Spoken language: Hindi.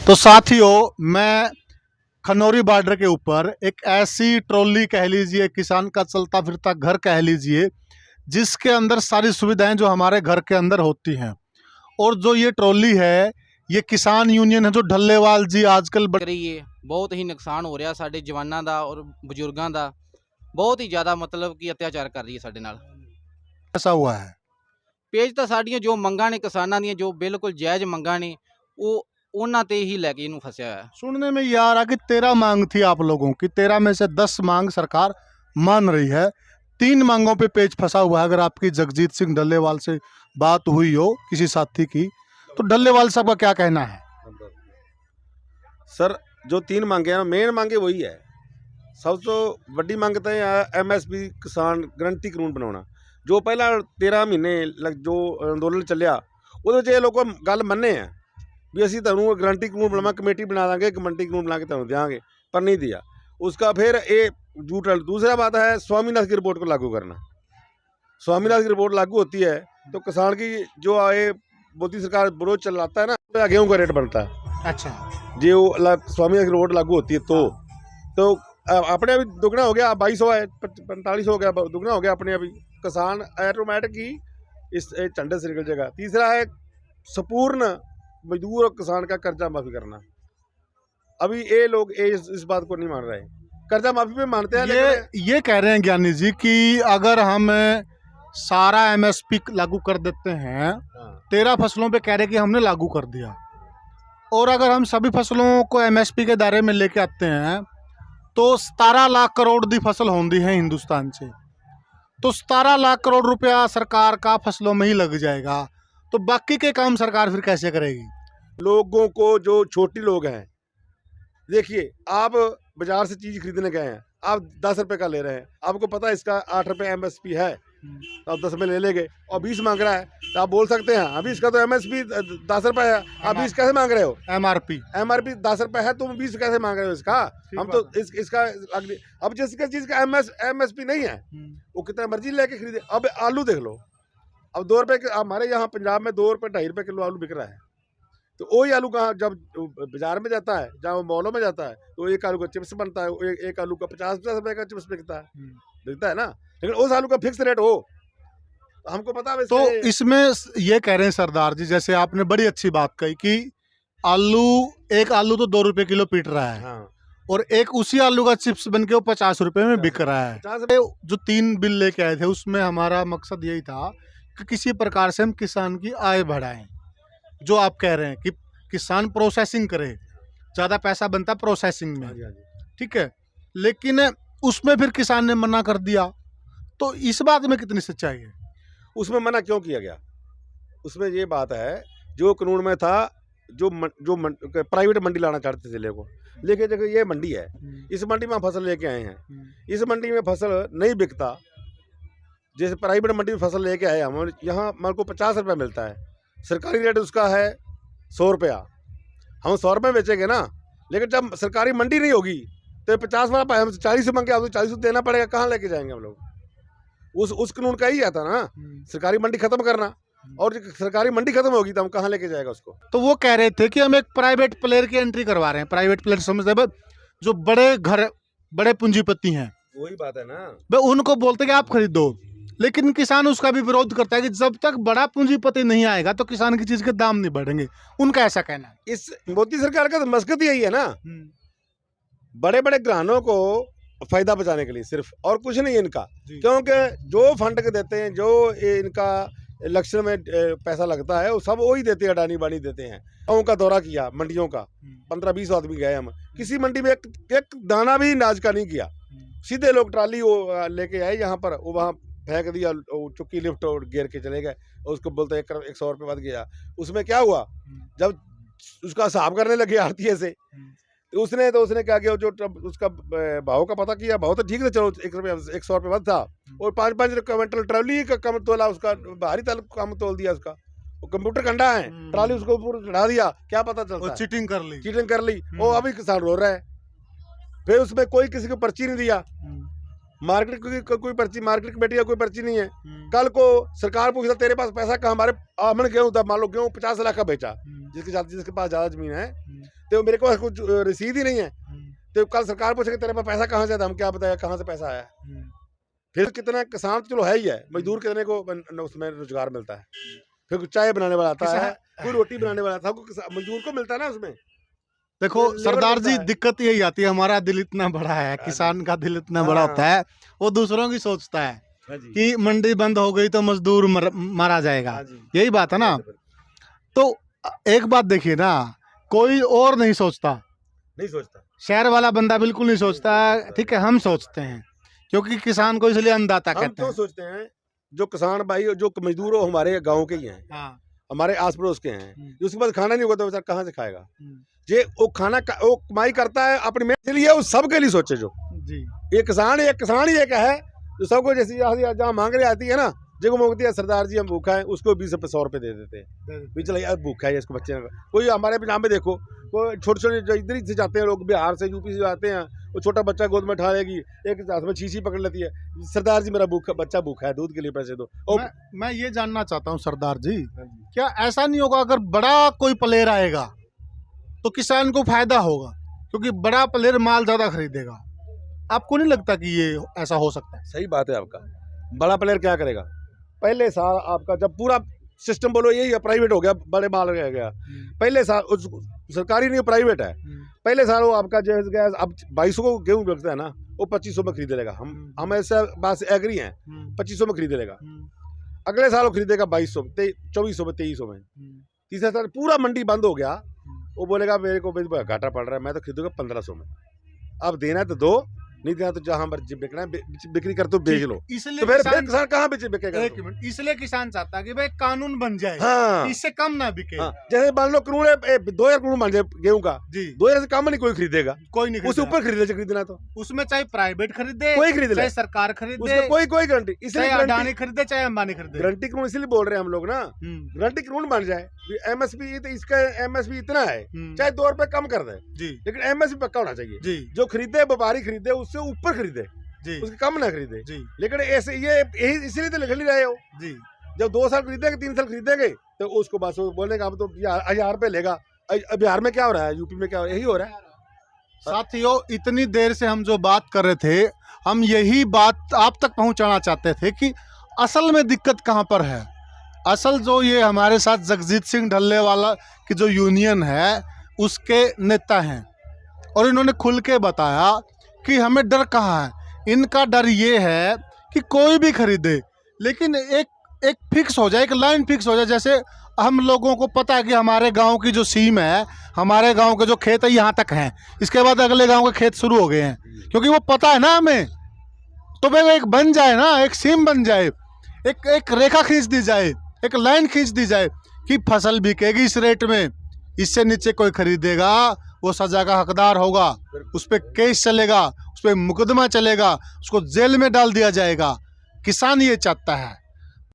तो साथियों, मैं खनौरी बॉर्डर के ऊपर एक ऐसी ट्रॉली कह लीजिए, किसान का चलता फिरता घर कह लीजिए, जिसके अंदर सारी सुविधाएं जो हमारे घर के अंदर होती हैं। और जो ये ट्रॉली है, ये किसान यूनियन है जो ढल्लेवाल जी आजकल ਕਰੀਏ ਬਹੁਤ ਹੀ ਨੁਕਸਾਨ ਹੋ ਰਿਹਾ ਸਾਡੇ ਜਵਾਨਾਂ ਦਾ ਔਰ ਬਜ਼ੁਰਗਾਂ ਦਾ ਬਹੁਤ ਹੀ ਜ਼ਿਆਦਾ ਮਤਲਬ ਕਿ ਅਤਿਆਚਾਰ ਕਰ ਰਹੀ ਹੈ ਸਾਡੇ ਨਾਲ। ऐसा हुआ है। ਪੇਜ ਤਾਂ ਸਾਡੀਆਂ ਜੋ ਮੰਗਾਂ ਨੇ ਕਿਸਾਨਾਂ ਦੀਆਂ ਜੋ ਬਿਲਕੁਲ ਜਾਇਜ਼ ਮੰਗਾਂ ਨੇ ਉਹ ਉਹਨਾਂ ਤੇ ਹੀ ਲੈ ਕੇ ਇਹਨੂੰ ਫਸਿਆ ਹੋਇਆ। सुनने में ये आ रहा कि 13 मांग थी आप लोगों की, 13 में से 10 मांग सरकार मान रही है, 3 मांगों पे पेच फंसा हुआ है। अगर आपकी जगजीत सिंह ढल्लेवाल से बात हुई हो किसी साथी की, तो ढल्लेवाल साहब का क्या कहना है? सर, जो 3 मांगे हैं मेन मांगे वही है। सब तो वड्डी मंग तो MSP किसान गरंटी कानून बनाना। जो पहला 13 महीने जो अंदोलन चलिया ਉਹਦੇ 'ਚ ਇਹ ਲੋਕ ਗੱਲ ਮੰਨੇ ਆ भी ਅਸੀਂ ਤੁਹਾਨੂੰ ਗਰੰਟੀ ਕਾਨੂੰਨ ਬਣਾਵਾਂ, ਕਮੇਟੀ ਬਣਾ ਦਾਂਗੇ, ਕਮੇਟੀ ਕਾਨੂੰਨ बना के ਤੁਹਾਨੂੰ देंगे, पर नहीं दिया उसका। फिर ये झूठ। दूसरा बात है स्वामीनाथन की रिपोर्ट को लागू करना। स्वामीनाथन की रिपोर्ट लागू होती है तो किसान की जो आए मोदी सरकार विरोध चलाता है ना, गेहूँ का रेट बनता है। अच्छा, जो स्वामीनाथन की रिपोर्ट लागू होती है तो अपने अभी दुगना हो गया, 2200 है, 4500 हो गया, दुगना हो गया अपने अभी। किसान ऑटोमेटिक ही इस झंडे से निकल जाएगा। तीसरा है संपूर्ण मजदूर और किसान का कर्जा माफी करना। अभी ये लोग इस बात को नहीं मान रहे। कर्जा माफी पे मानते हैं, ये कह रहे हैं ज्ञानी जी कि अगर हम सारा MSP लागू कर देते हैं, 13 फसलों पे कह रहे कि हमने लागू कर दिया, और अगर हम सभी फसलों को MSP के दायरे में लेके आते हैं तो 17 लाख करोड़ दी फसल होती है हिंदुस्तान से, तो 17 लाख करोड़ रुपया सरकार का फसलों में ही लग जाएगा। तो बाकी के काम सरकार फिर कैसे करेगी? लोगों को जो छोटी लोग हैं, देखिए आप बाजार से चीज़ खरीदने गए हैं, आप 10 रुपए का ले रहे हैं, आपको पता है इसका 8 रुपए MSP है, तो आप 10 में ले लेंगे। और 20 मांग रहा है तो आप बोल सकते हैं अभी इसका तो MSP 10 रुपए है, आप 20 कैसे मांग रहे हो? MRP 10 रुपए है, तुम 20 कैसे मांग रहे हो इसका? हम तो इसका अब जिसका चीज़ का MSP नहीं है वो कितना मर्जी लेके खरीदे। अब आलू देख लो, अब 2 रुपए हमारे यहाँ पंजाब में 2 रुपए 2.5 रुपए किलो आलू बिक रहा है। तो वही आलू कहाँ जब बाजार में जाता है, जहाँ मॉलों में जाता है, तो एक आलू का चिप्स बनता है, एक आलू का 50 रुपए का चिप्स बिकता है ना। लेकिन उस आलू का फिक्स रेट हो तो हमको पता है। तो इसमें ये कह रहे हैं सरदार जी, जैसे आपने बड़ी अच्छी बात कही कि एक आलू तो 2 रुपए किलो पीट रहा है, हाँ। और एक उसी आलू का चिप्स बन के वो 50 रुपए में बिक रहा है। 50 जो 3 बिल लेके आए थे उसमें हमारा मकसद यही था कि किसी प्रकार से हम किसान की आय बढ़ाएं। जो आप कह रहे हैं कि किसान प्रोसेसिंग करे, ज़्यादा पैसा बनता प्रोसेसिंग में, ठीक है, लेकिन उसमें फिर किसान ने मना कर दिया। तो इस बात में कितनी सच्चाई है? उसमें मना क्यों किया गया? उसमें ये बात है जो कानून में था, जो प्राइवेट मंडी लाना चाहते थे को, लेकिन देखो ये मंडी है, इस मंडी में हम फसल लेके आए हैं, इस मंडी में फसल नहीं बिकता। जैसे प्राइवेट मंडी में फसल लेके आए हम, यहाँ हमारे को 50 रुपये मिलता है, सरकारी रेट उसका है 100 रुपया, हम 100 रुपये बेचेंगे ना। लेकिन जब सरकारी मंडी नहीं होगी तो 50 वाला पाए हम 40 मांगे, आपको 40 देना पड़ेगा, कहाँ लेके जाएंगे हम लोग? उस कानून का ही आता ना, सरकारी मंडी खत्म करना। और जब सरकारी मंडी खत्म होगी तो हम कहाँ लेके जाएगा उसको? तो वो कह रहे थे कि हम एक प्राइवेट प्लेयर की एंट्री करवा रहे हैं। प्राइवेट प्लेयर समझते हैं जो बड़े पूंजीपति हैं, वही बात है ना, भाई उनको बोलते कि आप खरीदो। लेकिन किसान उसका भी विरोध करता है कि जब तक बड़ा पूंजीपति नहीं आएगा तो किसान की चीज के दाम नहीं बढ़ेंगे। उनका ऐसा कहना है। इस मोदी सरकार का तो मकसद यही है ना, बड़े बड़े घरानों को फायदा बचाने के लिए सिर्फ, और कुछ नहीं है इनका। क्योंकि जो फंड के देते हैं, जो इनका इलेक्शन में पैसा लगता है, वो सब वही देते हैं, अडानी बानी देते हैं। गाँव का दौरा किया, मंडियों का 15-20 आदमी गए हम, किसी मंडी में एक दाना भी अनाज का नहीं किया। सीधे लोग ट्राली वो लेके आए यहाँ पर, वो वहाँ फेंक दिया, चुक्की लिफ्ट और गिर के चले गए, और उसको बोलते 100 रुपये बच गया। उसमें क्या हुआ, जब उसका हिसाब करने लगे आरतीय से, तो उसने क्या किया, जो उसका भाव का पता किया, भाव तो ठीक था, चलो 100 रुपये बच था, और 5-5 क्विंटल ट्राली का कम तोला, उसका भारी तल कम तोल दिया उसका। वो कंप्यूटर कंडा है, ट्राली उसको ऊपर चढ़ा दिया, क्या पता चलता है? चीटिंग कर ली। वो अभी किसान रो रहा है। फिर उसमें कोई किसी को पर्ची नहीं दिया, मार्केट कोई पर्ची, मार्केट कमेटी का कोई पर्ची नहीं है। कल को सरकार पूछता तेरे पास पैसा कहाँ, हमारे हमने गेहूँ था, मान लो गेहूँ 50 लाख का बेचा, जिसके पास ज्यादा जमीन है, तो मेरे पास कुछ रसीद ही नहीं है, तो कल सरकार पूछेगी तेरे पास पैसा कहाँ से था, हम क्या बताया कहाँ से पैसा आया। फिर कितना किसान तो चलो है ही है, मजदूर कितने को उसमें रोजगार मिलता है, फिर कोई चाय बनाने वाला आता है, कोई रोटी बनाने वाला था, मजदूर को मिलता है ना उसमें। देखो सरदार जी, दिक्कत यही आती है, हमारा दिल इतना बड़ा है, किसान का दिल इतना बड़ा होता है, वो दूसरों की सोचता है कि मंडी बंद हो गई तो मजदूर मारा जाएगा, यही बात है ना। तो एक बात देखिए ना, कोई और नहीं सोचता, शहर वाला बंदा बिल्कुल नहीं सोचता, ठीक है, हम सोचते हैं, क्योंकि किसान को इसलिए अन्नदाता कहते हैं। सोचते हैं जो किसान भाई, जो मजदूर हो हमारे गाँव के ही हैं, हमारे आस पड़ोस के हैं, उसके पास खाना नहीं होगा तो बेचारा कहाँ से खाएगा। जे वो खाना वो कमाई करता है अपने मेहनत के लिए, वो सबके लिए सोचे जो जी। ये किसान ही एक है जो सबको, जैसे जहाँ मांग रही आती है ना, जो मांगती है सरदार जी हम भूखा है, उसको 20 रुपये 100 रुपये दे देते हैं, चलो यार भूखा है इसको बच्चे ने। कोई हमारे यहाँ पे देखो, कोई छोटे छोटे जो इधर से जाते हैं लोग, बिहार से यूपी से आते हैं, वो छोटा बच्चा गोद में उठा लेगी, एक हाथ में छींची पकड़ लेती है, सरदार जी मेरा बच्चा भूखा है, दूध के लिए पैसे दो। मैं ये जानना चाहता हूँ सरदार जी, क्या ऐसा नहीं होगा अगर बड़ा कोई प्लेयर आएगा तो किसान को फायदा होगा, क्योंकि बड़ा प्लेयर माल ज्यादा खरीदेगा? आपको नहीं लगता कि ये ऐसा हो सकता है? सही बात है आपका। बड़ा प्लेयर क्या करेगा, पहले साल आपका जब पूरा सिस्टम बोलो यही है, प्राइवेट हो गया, बड़े माल रह गया, पहले साल सरकारी नहीं प्राइवेट है, पहले साल वो आपका जो है, अब 2200 को गेहूं बेचता है ना, वो 2500 में खरीद लेगा। हम ऐसा बात से एग्री हैं, 2500 में खरीद लेगा। अगले साल वो खरीदेगा 2200, 2400 में, 2300 में। तीसरा साल पूरा मंडी बंद हो गया, वो बोलेगा मेरे को घाटा पड़ रहा है, मैं तो खरीदूंगा 1500 में। अब देना है तो दो, नहीं देना तो जहां पर बिकना है बिक्री कर तो बेच लो। इसलिए तो फिर किसान कहाँ बिकेगा? एक मिनट, इसलिए किसान चाहता है कि भाई कानून बन जाए, हाँ, इससे कम ना बिके। हाँ, जैसे मान लो करोड़ 2000 करोड़ बन जाए गेहूं का, जी 2000 से कम नहीं कोई खरीदेगा, कोई नहीं, उससे ऊपर खरीदना तो उसमें चाहे प्राइवेट खरीदे, कोई खरीद ले, चाहे सरकार खरीदे, कोई गारंटी, इसलिए अडानी खरीदे चाहे अंबानी खरीदे, गारंटी कानून इसलिए बोल रहे हैं हम लोग ना, गारंटी कानून बन जाए। एमएसपी तो इसका एमएसपी इतना है, चाहे 2 रुपए कम कर दे जी, लेकिन एमएसपी पक्का होना चाहिए जी। जो खरीदे व्यापारी खरीदे उससे ऊपर खरीदे जी, उसके कम ना खरीदे जी। लेकिन ऐसे ये इसीलिए तो लिख नहीं रहे हो जी, जब 2 साल खरीदेंगे 3 साल खरीदेंगे तो उसको बस बोलेंगे अब तो 1000 रुपये लेगा। बिहार में क्या हो रहा है, यूपी में क्या हो रहा है, यही हो रहा है। साथियों, इतनी देर से हम जो बात कर रहे थे, हम यही बात आप तक पहुंचाना चाहते थे कि असल में दिक्कत कहां पर है। असल जो ये हमारे साथ जगजीत सिंह ढल्लेवाला की जो यूनियन है उसके नेता हैं, और इन्होंने खुल के बताया कि हमें डर कहाँ है। इनका डर ये है कि कोई भी खरीदे, लेकिन एक फिक्स हो जाए, एक लाइन फिक्स हो जाए। जैसे हम लोगों को पता है कि हमारे गांव की जो सीम है, हमारे गांव के जो खेत है यहाँ तक हैं, इसके बाद अगले गांव के खेत शुरू हो गए हैं, क्योंकि वो पता है ना हमें। तो भाई एक बन जाए ना, एक सीम बन जाए, एक रेखा खींच दी जाए, एक लाइन खींच दी जाए कि फसल बिकेगी इस रेट में, इससे नीचे कोई खरीदेगा वो सजा का हकदार होगा, उस पर केस चलेगा, उस पर मुकदमा चलेगा, उसको जेल में डाल दिया जाएगा। किसान ये चाहता है।